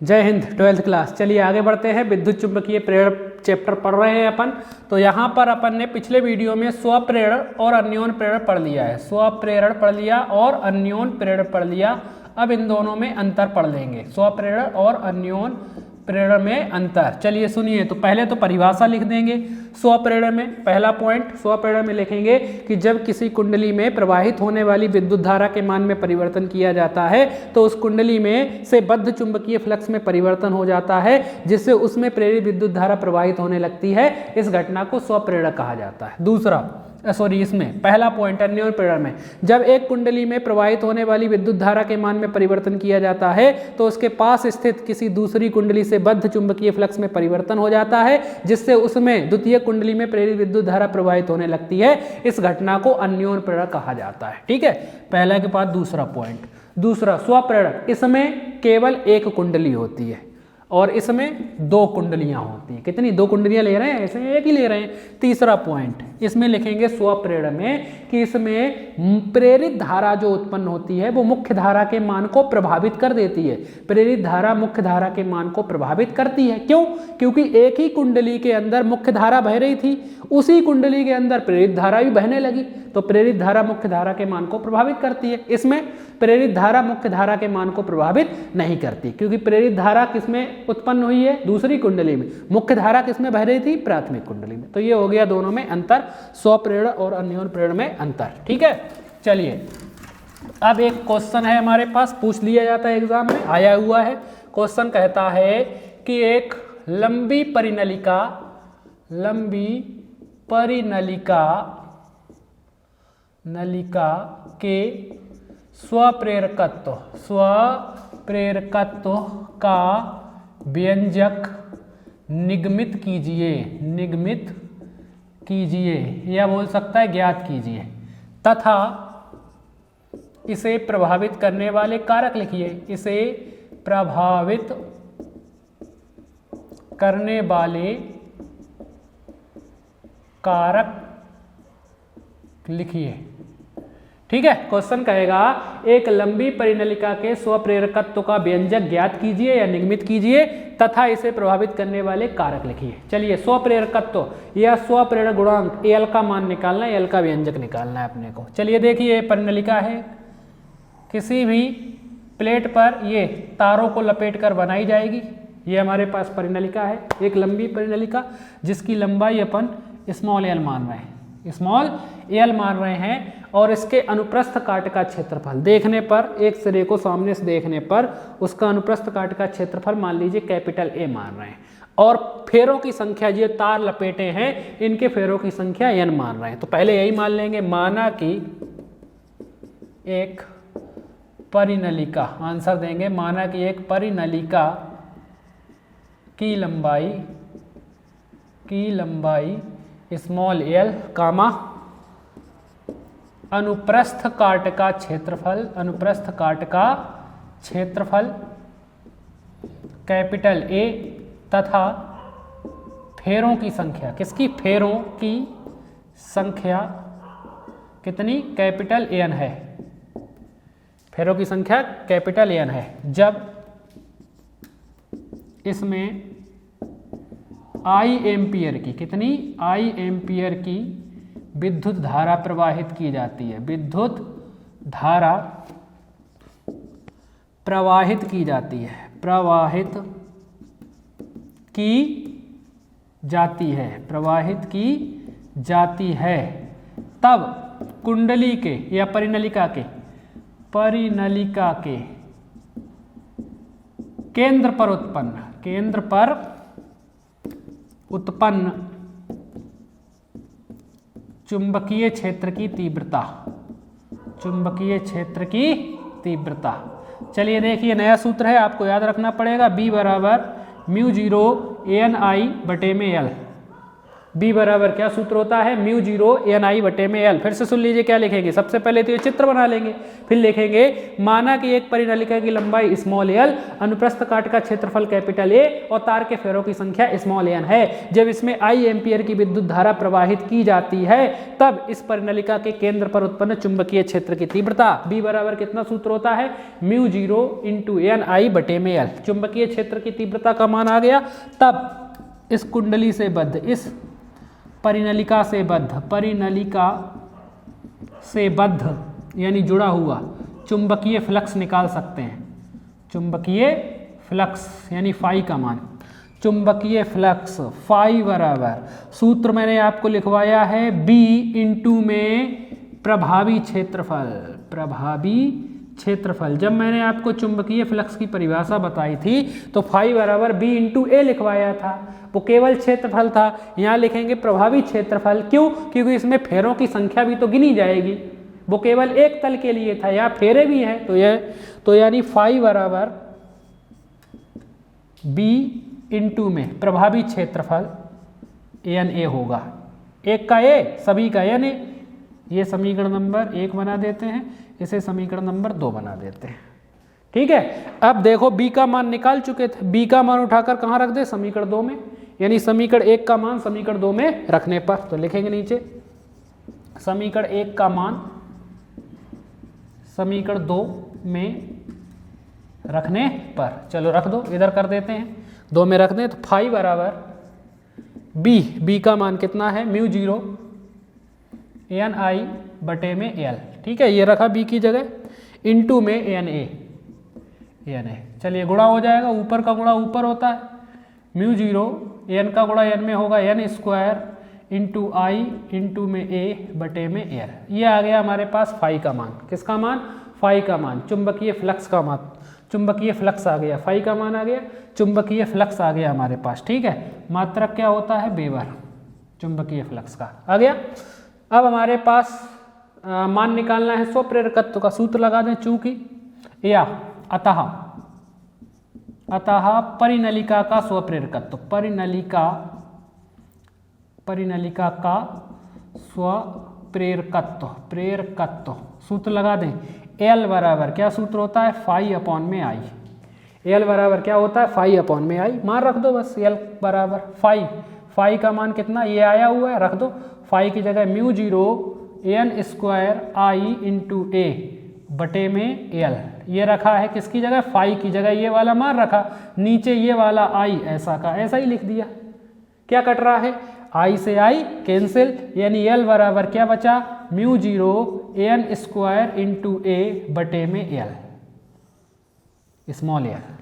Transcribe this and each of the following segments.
जय Hind 12th class. चलिए आगे बढ़ते हैं। विद्युत चुंबकीय प्रेरण चैप्टर पढ़ रहे हैं अपन। तो यहाँ पर अपन ने पिछले वीडियो में स्वप्रेरण और अन्योन प्रेरण पढ़ लिया है। स्वप्रेरण पढ़ लिया और अन्योन प्रेरण पढ़ लिया। अब इन दोनों में अंतर पढ़ लेंगे, स्वप्रेरण और अन्योन प्रेरण में अंतर। चलिए सुनिए। तो पहले तो परिभाषा लिख देंगे। स्वप्रेरण में पहला पॉइंट, स्वप्रेरण में लिखेंगे कि जब किसी कुंडली में प्रवाहित होने वाली विद्युत धारा के मान में परिवर्तन किया जाता है तो उस कुंडली में से बद्ध चुंबकीय फ्लक्स में परिवर्तन हो जाता है, जिससे उसमें प्रेरित विद्युत धारा प्रवाहित होने लगती है। इस घटना को स्वप्रेरण कहा जाता है। दूसरा इसमें पहला पॉइंट अन्योन प्रेरण में जब एक कुंडली में प्रवाहित होने वाली विद्युत धारा के मान में परिवर्तन किया जाता है तो उसके पास स्थित किसी दूसरी कुंडली से बद्ध चुंबकीय फ्लक्स में परिवर्तन हो जाता है, जिससे उसमें द्वितीय कुंडली में प्रेरित विद्युत धारा प्रवाहित होने लगती है। इस घटना को अन्योन प्रेरण कहा जाता है। ठीक है, पहला के बाद दूसरा पॉइंट। दूसरा स्वप्रेरण, इसमें केवल एक कुंडली होती है और इसमें दो कुंडलियां होती हैं। कितनी? दो कुंडलियां ले रहे हैं, इसमें एक ही ले रहे हैं। तीसरा पॉइंट इसमें लिखेंगे स्वप्रेरण में कि इसमें प्रेरित धारा जो उत्पन्न होती है वो मुख्य धारा के मान को प्रभावित कर देती है। प्रेरित धारा मुख्य धारा के मान को प्रभावित करती है। क्यों? क्योंकि एक ही कुंडली के अंदर मुख्य धारा बह रही थी, उसी कुंडली के अंदर प्रेरित धारा भी बहने लगी, तो प्रेरित धारा मुख्य धारा के मान को प्रभावित करती है। इसमें प्रेरित धारा मुख्य धारा के मान को प्रभावित नहीं करती, क्योंकि प्रेरित धारा किसमें उत्पन्न हुई है? दूसरी कुंडली में। मुख्य धारा किसमें बह रही थी? प्राथमिक कुंडली में। तो ये हो गया दोनों में अंतर, स्वप्रेरण और अन्योन प्रेरण में अंतर। ठीक है, चलिए अब एक क्वेश्चन है हमारे पास, पूछ लिया जाता है एग्जाम में, आया हुआ है। क्वेश्चन कहता है कि एक लंबी नलिका के स्वप्रेरकत्व का व्यंजक निगमित कीजिए या बोल सकता है ज्ञात कीजिए, तथा इसे प्रभावित करने वाले कारक लिखिए। इसे प्रभावित करने वाले कारक लिखिए। ठीक है, क्वेश्चन कहेगा एक लंबी परिनलिका के स्वप्रेरकत्व का व्यंजक ज्ञात कीजिए या निगमित कीजिए तथा इसे प्रभावित करने वाले कारक लिखिए। चलिए, स्वप्रेरकत्व या स्वप्रेरण गुणांक एल का मान निकालना है, एल का व्यंजक निकालना है अपने को। चलिए देखिए, परिनलिका है, किसी भी प्लेट पर ये तारों को लपेट कर बनाई जाएगी। ये हमारे पास परिनलिका है, एक लंबी परिनलिका जिसकी लंबाई अपन स्मॉल एल मान रहे हैं, स्मॉल एल मान रहे हैं। और इसके अनुप्रस्थ काट का क्षेत्रफल देखने पर, एक सिरे को सामने से देखने पर उसका अनुप्रस्थ काट का क्षेत्रफल मान लीजिए कैपिटल ए मान रहे हैं। और फेरों की संख्या, जो तार लपेटे हैं इनके फेरों की संख्या एन मान रहे हैं। तो पहले यही मान लेंगे, माना कि एक परिनलिका, आंसर देंगे, माना कि एक परिनलिका की लंबाई स्मॉल एल कामा अनुप्रस्थ काट का क्षेत्रफल कैपिटल ए तथा फेरों की संख्या, किसकी? फेरों की संख्या कितनी? कैपिटल एन है। फेरों की संख्या कैपिटल एन है। जब इसमें आई एम्पियर की, कितनी? आई एम्पियर की विद्युत धारा प्रवाहित की जाती है, विद्युत धारा प्रवाहित की जाती है, तब कुंडली के या परिनलिका के केंद्र पर उत्पन्न चुंबकीय क्षेत्र की तीव्रता। चलिए देखिए, नया सूत्र है, आपको याद रखना पड़ेगा। B बराबर म्यू 0 ANI बटे में L। बी बराबर क्या सूत्र होता है, म्यू जीरो एन आई बटे में एल। फिर से सुन लीजिए क्या लिखेंगे, सबसे पहले तो ये चित्र बना लेंगे, फिर लिखेंगे माना कि एक परिनलिका की लंबाई स्मॉल एल, अनुप्रस्थ काट का क्षेत्रफल कैपिटल ए और तार के फेरों की संख्या स्मॉल एन है। जब इसमें आई एम्पियर की विद्युत धारा प्रवाहित की जाती है तब इस परिनलिका के केंद्र पर उत्पन्न चुंबकीय क्षेत्र की तीव्रता बी बराबर कितना सूत्र होता है, म्यू जीरो इंटू एन आई बटे में एल। चुंबकीय क्षेत्र की तीव्रता का मान आ गया। तब इस कुंडली से बद्ध, इस परिनलिका से बद्ध यानी जुड़ा हुआ चुंबकीय फ्लक्स निकाल सकते हैं। चुंबकीय फ्लक्स यानी फाई का मान, चुंबकीय फ्लक्स फाई बराबर सूत्र मैंने आपको लिखवाया है बी इंटू में प्रभावी क्षेत्रफल। प्रभावी क्षेत्रफल, जब मैंने आपको चुंबकीय फ्लक्स की परिभाषा बताई थी तो फाई बराबर बी इंटू ए लिखवाया था, वो केवल क्षेत्रफल था। यहाँ लिखेंगे प्रभावी क्षेत्रफल, क्यों? क्योंकि इसमें फेरों की संख्या भी तो गिनी जाएगी, वो केवल एक तल के लिए था, यहाँ फेरे भी हैं। तो यानी फाई बराबर बी इंटू में प्रभावी क्षेत्रफल एन ए होगा, एक का ए सभी का एन ए। ये समीकरण नंबर 1 बना देते हैं, इसे समीकरण नंबर 2 बना देते हैं। ठीक है, अब देखो बी का मान निकाल चुके थे, बी का मान उठाकर कहाँ रख दे, समीकरण 2 में, यानी समीकरण 1 का मान समीकरण 2 में रखने पर, तो लिखेंगे नीचे समीकरण 1 का मान समीकरण 2 में रखने पर, चलो रख दो, इधर कर देते हैं, 2 में रख दें। तो फाई बराबर बी का मान कितना है, म्यू जीरो एन आई बटे में एल। ठीक है, ये रखा बी की जगह, इंटू में एन ए। चलिए गुणा हो जाएगा, ऊपर का गुणा ऊपर होता है, म्यू जीरो एन का गुणा एन में होगा एन स्क्वायर इंटू आई इंटू में ए बटे में एल। ये आ गया हमारे पास फाई का मान। किसका मान, फाई का मान, चुंबकीय फ्लक्स का मान। चुंबकीय फ्लक्स आ गया, फाई का मान आ गया, चुंबकीय फ्लक्स आ गया हमारे पास। ठीक है, मात्रक क्या होता है, वेबर, चुंबकीय फ्लक्स का आ गया। अब हमारे पास मान निकालना है स्वप्रेरकत्व का, सूत्र लगा दें, चूंकि या अतः परिनलिका का स्वप्रेरकत्व, परिनलिका का प्रेरकत्व सूत्र लगा दें, एल बराबर क्या सूत्र होता है, फाई अपॉन में आई। एल बराबर क्या होता है, फाई अपॉन में आई, मान रख दो बस, एल बराबर फाई का मान कितना, ये आया हुआ है, रख दो। फाई की जगह mu zero N square I into A बटे में एल, ये रखा है किसकी जगह, फाई की जगह ये वाला मान रखा, नीचे ये वाला आई ऐसा का ऐसा ही लिख दिया। क्या कट रहा है, आई से आई कैंसिल, यानी एल बराबर क्या बचा, mu zero N square into A बटे में L, small L.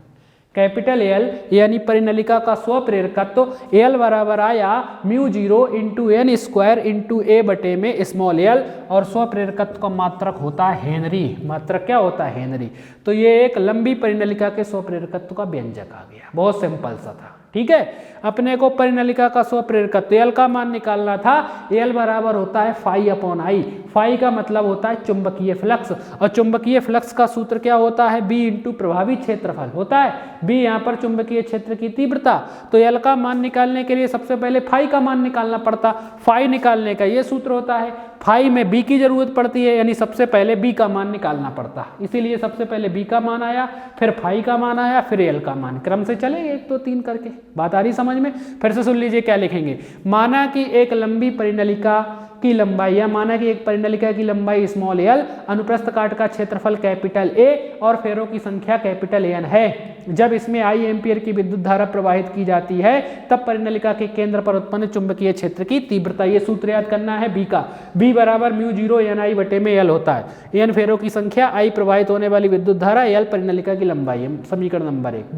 Capital L यानी परिनलिका का स्वप्रेरकत्व एल बराबर आया mu zero into N square into A बटे में स्मॉल एल, और स्वप्रेरकत्व का मात्रक होता है हेनरी। मात्रक क्या होता है, हेनरी। तो ये एक लंबी परिनलिका के स्वप्रेरकत्व का व्यंजक आ गया, बहुत सिंपल सा था। ठीक है, अपने को परिनलिका का स्वप्रेरकत्व एल का मान निकालना था, एल बराबर होता है फाई अपॉन आई। फाई का मतलब होता है चुंबकीय फ्लक्स, और चुंबकीय फ्लक्स का सूत्र क्या होता है, बी इंटू प्रभावी क्षेत्रफल होता है, बी यहाँ पर चुंबकीय क्षेत्र की तीव्रता। तो एल का मान निकालने के लिए सबसे पहले फाई का मान निकालना पड़ता, फाई निकालने का ये सूत्र होता है, फाई में बी की जरूरत पड़ती है, यानी सबसे पहले बी का मान निकालना पड़ता, इसीलिए सबसे पहले बी का मान आया, फिर फाई का मान आया, फिर एल का मान, क्रम से चलेंगे 1 2 3 करके। बात आ रही समझ में? फिर से सुन लीजिए क्या लिखेंगे, माना कि एक लंबी परिनलिका की लंबाई, या माना कि एक परिनलिका की लंबाई स्मॉल एल, अनुप्रस्थ काट का क्षेत्रफल कैपिटल ए और फेरों की संख्या कैपिटल एन है। जब इसमें आई एम्पियर की विद्युत धारा प्रवाहित की जाती है तब परिनलिका के केंद्र पर उत्पन्न चुंबकीय क्षेत्र की तीव्रता, ये सूत्र याद करना है बी का, बी बराबर म्यू जीरो एन आई बटे में एल होता है, एन फेरों की संख्या, आई प्रवाहित होने वाली विद्युत धारा, एल परिनलिका की लंबाई है, समीकरण नंबर 1।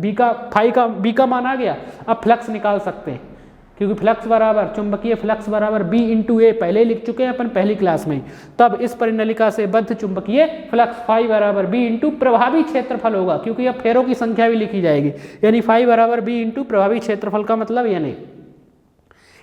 बी का मान आ गया। अब फ्लक्स निकाल सकते हैं, क्योंकि फ्लक्स बराबर चुंबकीय फ्लक्स बराबर बी इंटू ए पहले लिख चुके हैं अपन पहली क्लास में। तब इस परिनलिका से बद्ध चुंबकीय फ्लक्स फाई बराबर बी इंटू प्रभावी क्षेत्रफल होगा, क्योंकि अब फेरों की संख्या भी लिखी जाएगी, यानी फाई बराबर बी इंटू प्रभावी क्षेत्रफल का मतलब एन ए,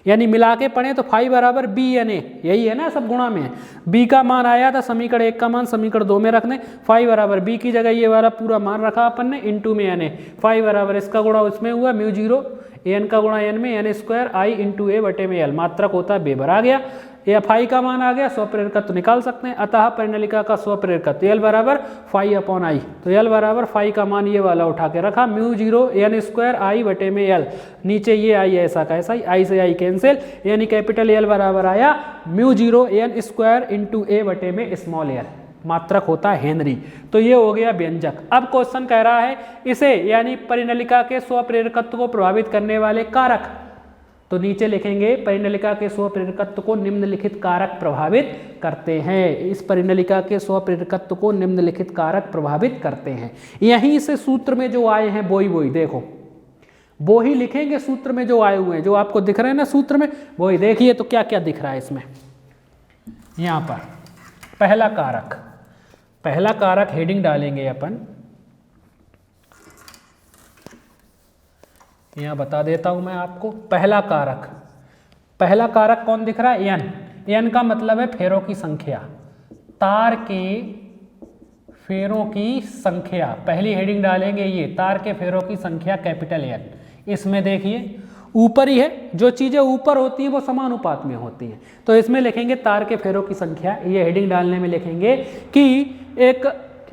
यानी मिला के पढ़े तो फाई बराबर बी एन ए, यही है ना, सब गुणा में है। बी का मान आया था समीकरण 1 का मान समीकरण 2 में रखने, फाई बराबर बी की जगह ये वाला पूरा मान रखा अपन ने इंटू में एन ए, फाई बराबर इसका गुणा उसमें हुआ म्यू जीरो एन का गुणा एन में N square I into A बटे में एल, मात्रक होता है बेबर आ गया, एफ आई का मान आ गया, स्वप्रेरकत्व निकाल सकते हैं। अतः परिनलिका का स्वप्रेरकत्व एल बराबर फाई अपॉन आई, तो एल बराबर फाई का मान ये वाला उठा के रखा, म्यू जीरो एन स्क्वायर आई बटे में एल, नीचे ये आई ऐसा का ऐसा ही, आई से आई कैंसिल, यानी कैपिटल एल बराबर आया mu zero N square into A बटे में स्मॉल एल, मात्रक होता है हेनरी। तो ये हो गया व्यंजक। अब क्वेश्चन कह रहा है इसे यानी परिनलिका के स्वप्रेरकत्व को प्रभावित करने वाले कारक, तो नीचे लिखेंगे परिनलिका के स्वप्रेरकत्व को निम्नलिखित कारक प्रभावित करते हैं। इस परिनलिका के स्वप्रेरकत्व को निम्नलिखित कारक प्रभावित करते हैं। यहीं से सूत्र में जो आए हैं वही देखो, वो ही लिखेंगे सूत्र में जो आए हुए हैं, जो आपको दिख रहे हैं ना सूत्र में, वही देखिए तो क्या क्या दिख रहा है इसमें। यहाँ पर पहला कारक हेडिंग डालेंगे अपन, यहाँ बता देता हूं मैं आपको। पहला कारक कौन दिख रहा है? एन। एन का मतलब है फेरों की संख्या, तार के फेरों की संख्या। पहली हेडिंग डालेंगे ये, तार के फेरों की संख्या कैपिटल एन। इसमें देखिए ऊपर ही है, जो चीजें ऊपर होती हैं वो समानुपात में होती हैं, तो इसमें लिखेंगे तार के फेरों की संख्या। ये हेडिंग डालने में लिखेंगे कि एक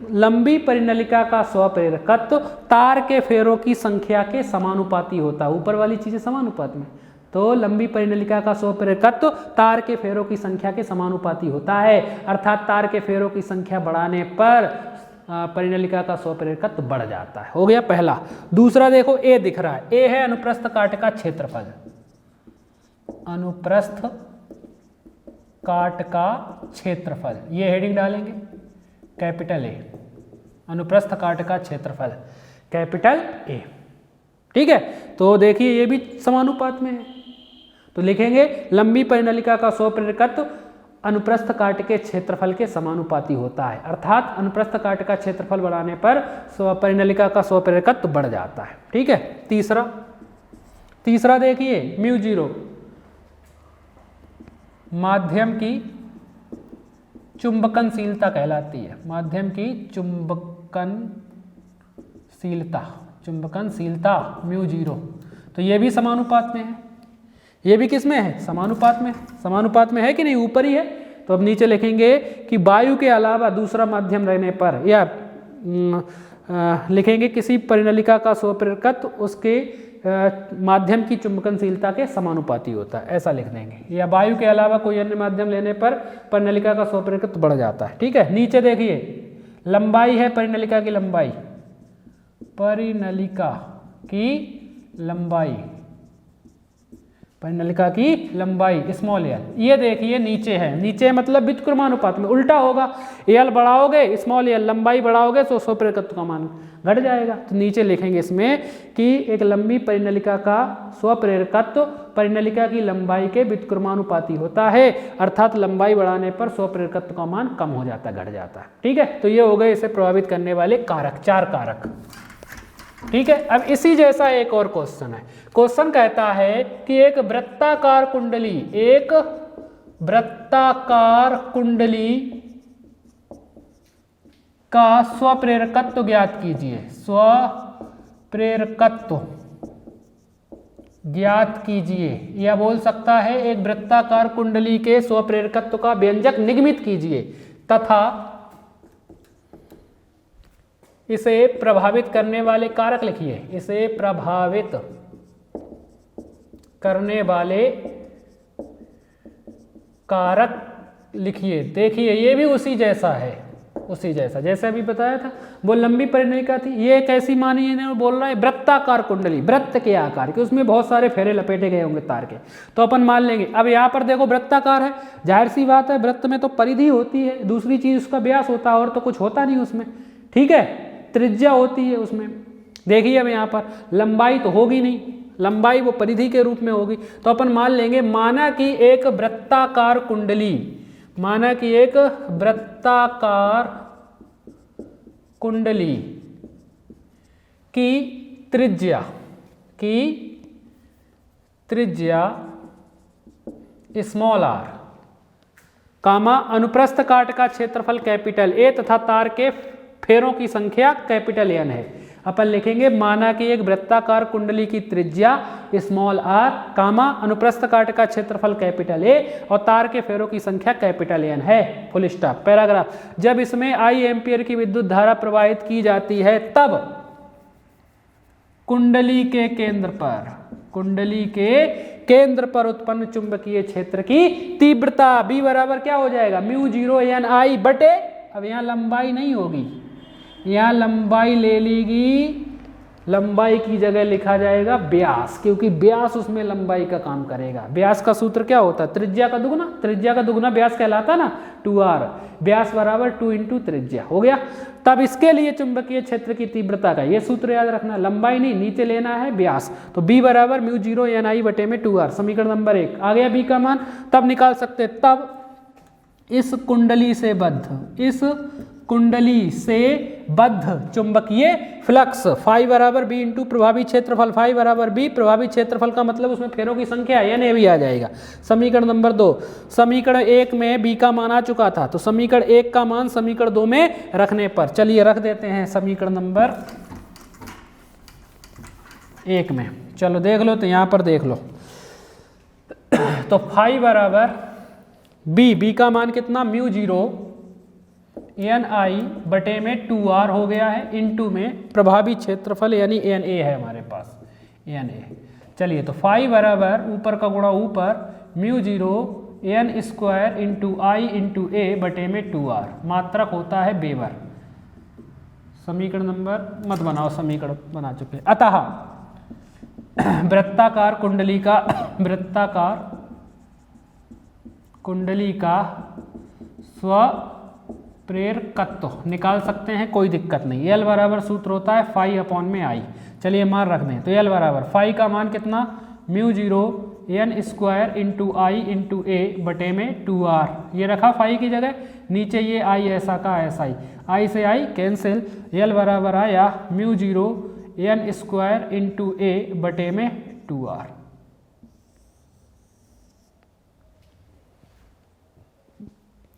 लंबी परिनलिका का स्वप्रेरकत्व तार के फेरों की संख्या के समानुपाती होता है। ऊपर वाली चीजें समानुपात में, तो लंबी परिनलिका का स्वप्रेरकत्व तार के फेरों की संख्या के समानुपाती होता है, अर्थात तार के फेरों की संख्या बढ़ाने पर परिनलिका का स्वप्रेरकत्व बढ़ जाता है। हो गया पहला। दूसरा देखो ए दिख रहा है, ए है अनुप्रस्थ काट का क्षेत्रफल। अनुप्रस्थ काट का क्षेत्रफल, ये हेडिंग डालेंगे कैपिटल ए, अनुप्रस्थ काट का क्षेत्रफल कैपिटल ए। ठीक है, तो देखिए ये भी समानुपात में है, तो लिखेंगे लंबी परिनलिका का स्वप्रेरकत्व अनुप्रस्थ काट के क्षेत्रफल के समानुपाती होता है, अर्थात अनुप्रस्थ काट का क्षेत्रफल बढ़ाने पर परिनलिका का स्वप्रेरकत्व बढ़ जाता है। ठीक है। तीसरा देखिए म्यू जीरो माध्यम की चुंबकनशीलता कहलाती है, माध्यम की चुंबकनशीलता म्यू जीरो, तो ये भी समानुपात में है। ये भी किस में है? समानुपात में। समानुपात में है कि नहीं? ऊपर ही है। तो अब नीचे लिखेंगे कि वायु के अलावा दूसरा माध्यम रहने पर, या लिखेंगे किसी परिनलिका का स्वप्रेरकत्व उसके माध्यम की चुंबकनशीलता के समानुपाती होता है, ऐसा लिख देंगे। या वायु के अलावा कोई अन्य माध्यम लेने पर परिनलिका का स्वप्रेरकत्व बढ़ जाता है। ठीक है। नीचे देखिए लंबाई है परिनलिका की लंबाई, परिनलिका की लंबाई स्मॉल एल, ये देखिए नीचे है, नीचे मतलब व्युत्क्रमानुपात में, उल्टा होगा। एल बढ़ाओगे स्मॉल एल, लंबाई बढ़ाओगे तो स्वप्रेरकत्व का मान घट जाएगा। तो नीचे लिखेंगे इसमें कि एक लंबी परिनलिका का स्वप्रेरकत्व परिनलिका की लंबाई के व्युत्क्रमानुपाती होता है, अर्थात लंबाई बढ़ाने पर स्वप्रेरकत्व का मान कम हो जाता है, घट जाता है। ठीक है। तो ये हो गए इसे प्रभावित करने वाले कारक, 4 कारक। ठीक है। अब इसी जैसा एक और क्वेश्चन है। क्वेश्चन कहता है कि एक वृत्ताकार कुंडली का स्वप्रेरकत्व ज्ञात कीजिए। स्वप्रेरकत्व ज्ञात कीजिए, या बोल सकता है एक वृत्ताकार कुंडली के स्वप्रेरकत्व का व्यंजक निगमित कीजिए तथा इसे प्रभावित करने वाले कारक लिखिए। इसे प्रभावित करने वाले कारक लिखिए। देखिए ये भी उसी जैसा है, जैसे अभी बताया था, वो लंबी परिनलिका थी। ये कैसी मानी है? बोल रहा है वृत्ताकार कुंडली, वृत्त के आकार की, उसमें बहुत सारे फेरे लपेटे गए होंगे तार के, तो अपन मान लेंगे। अब यहाँ पर देखो वृत्ताकार है, जाहिर सी बात है वृत्त में तो परिधि होती है, दूसरी चीज उसका व्यास होता है, और तो कुछ होता नहीं उसमें। ठीक है। त्रिज्या होती है उसमें। देखिए अब यहाँ पर लंबाई तो होगी नहीं, लंबाई वो परिधि के रूप में होगी, तो अपन मान लेंगे माना कि एक वृत्ताकार कुंडली की त्रिज्या स्मॉल आर, अनुप्रस्थ काट का क्षेत्रफल कैपिटल ए तथा तार के फेरों की संख्या कैपिटल एन है। अपन लिखेंगे माना कि एक वृत्ताकार कुंडली की त्रिज्या स्मॉल r, कामा अनुप्रस्थ काट का क्षेत्रफल कैपिटल A और तार के फेरों की संख्या कैपिटल N है। Full stop. पैराग्राफ। जब इसमें I एम्पियर की विद्युत धारा प्रवाहित की जाती है तब कुंडली के केंद्र पर उत्पन्न चुंबकीय क्षेत्र की तीव्रता B बराबर क्या हो जाएगा, μ0 N I बटे, अब यहाँ लंबाई नहीं होगी, यहाँ लंबाई ले लेगी, लंबाई की जगह लिखा जाएगा व्यास, क्योंकि व्यास उसमें लंबाई का काम करेगा। व्यास का सूत्र क्या होता है, त्रिज्या का दुगुना व्यास कहलाता ना, 2r, व्यास बराबर 2 × त्रिज्या हो गया। तब इसके लिए चुंबकीय क्षेत्र की तीव्रता का ये सूत्र याद रखना, लंबाई नहीं, नीचे लेना है व्यास, तो B बराबर μ0 N I बटे में 2r, समीकरण नंबर 1 आ गया B का मान। तब निकाल सकते, तब इस कुंडली से बद्ध चुंबकीय फ्लक्स फाई बराबर B इंटू प्रभावी क्षेत्रफल, फाई बराबर B, प्रभावी क्षेत्रफल का मतलब उसमें फेरों की संख्या यानी भी आ जाएगा। समीकरण नंबर 2, समीकरण 1 में B का मान आ चुका था, तो समीकरण 1 का मान समीकरण 2 में रखने पर, चलिए रख देते हैं समीकरण नंबर 1 में, चलो देख लो, तो यहाँ पर देख लो, तो फाई बराबर B का मान कितना, μ0 Ni बटे में 2r हो गया है, इनटू में प्रभावी क्षेत्रफल यानी Na है हमारे पास, Na। चलिए, तो फाई बराबर ऊपर का गुणा ऊपर μ0 N² into I into A बटे में 2r, मात्रक होता है बेवर। समीकरण नंबर मत बनाओ, समीकरण बना चुके। अतः वृत्ताकार कुंडली का स्वप्रेरकत्व निकाल सकते हैं, कोई दिक्कत नहीं। L बराबर सूत्र होता है फाई अपॉन में I। चलिए मान रख दें, तो L बराबर फाई का मान कितना, μ0 N² into I into A बटे में 2r, ये रखा फाई की जगह, नीचे ये I ऐसा का ऐसा ही, I से I कैंसिल, L बराबर आया μ0 N² इंटू A बटे में 2r।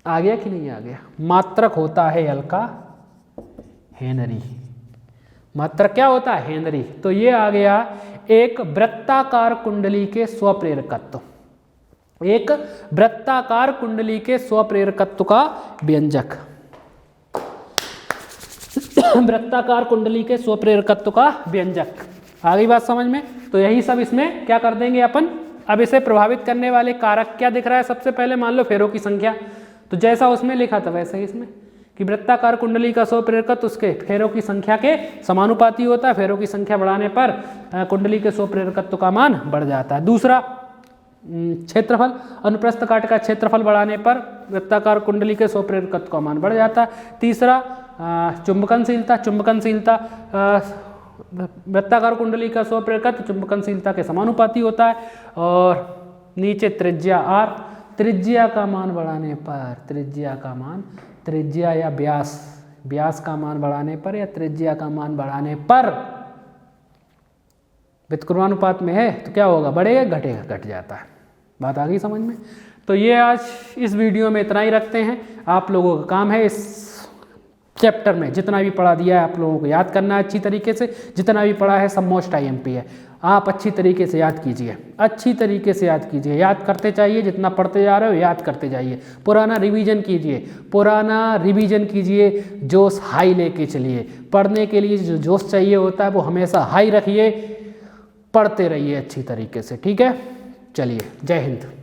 आ गया कि नहीं आ गया। मात्रक होता है L का हेनरी, मात्रक क्या होता है, हेनरी। तो ये आ गया एक वृत्ताकार कुंडली के स्वप्रेरकत्व, एक वृत्ताकार कुंडली के स्वप्रेरकत्व का व्यंजक, वृत्ताकार कुंडली के स्वप्रेरकत्व का व्यंजक। आ गई बात समझ में। तो यही सब इसमें क्या कर देंगे अपन। अब इसे प्रभावित करने वाले कारक क्या दिख रहा है, सबसे पहले मान लो फेरों की संख्या, तो जैसा उसमें लिखा था वैसे ही इसमें कि वृत्ताकार कुंडली का स्वप्रेरकत्व उसके फेरों की संख्या के समानुपाती होता है, फेरों की संख्या बढ़ाने पर कुंडली के स्वप्रेरकत्व का मान बढ़ जाता है। दूसरा क्षेत्रफल, अनुप्रस्थ काट का क्षेत्रफल बढ़ाने पर वृत्ताकार कुंडली के स्वप्रेरकत्व का मान बढ़ जाता है। तीसरा चुंबकनशीलता वृत्ताकार कुंडली का स्वप्रेरकत्व चुंबकनशीलता के समानुपाती होता है। और नीचे त्रिज्या r, त्रिज्या का मान बढ़ाने पर, त्रिज्या या व्यास का मान बढ़ाने पर या त्रिज्या का मान बढ़ाने पर व्युत्क्रमानुपात में है तो क्या होगा, बढ़ेगा घटेगा, घट जाता है। बात आ गई समझ में। तो ये आज इस वीडियो में इतना ही रखते हैं। आप लोगों का काम है इस चैप्टर में जितना भी पढ़ा दिया है आप लोगों को याद करना है अच्छी तरीके से। जितना भी पढ़ा है सब मोस्ट IMP है, आप अच्छी तरीके से याद कीजिए, अच्छी तरीके से याद कीजिए, याद करते चाहिए, जितना पढ़ते जा रहे हो याद करते जाइए। पुराना रिवीजन कीजिए, जोश हाई लेके चलिए। पढ़ने के लिए जो जोश चाहिए होता है वो हमेशा हाई रखिए, पढ़ते रहिए अच्छी तरीके से, ठीक है। चलिए, जय हिंद।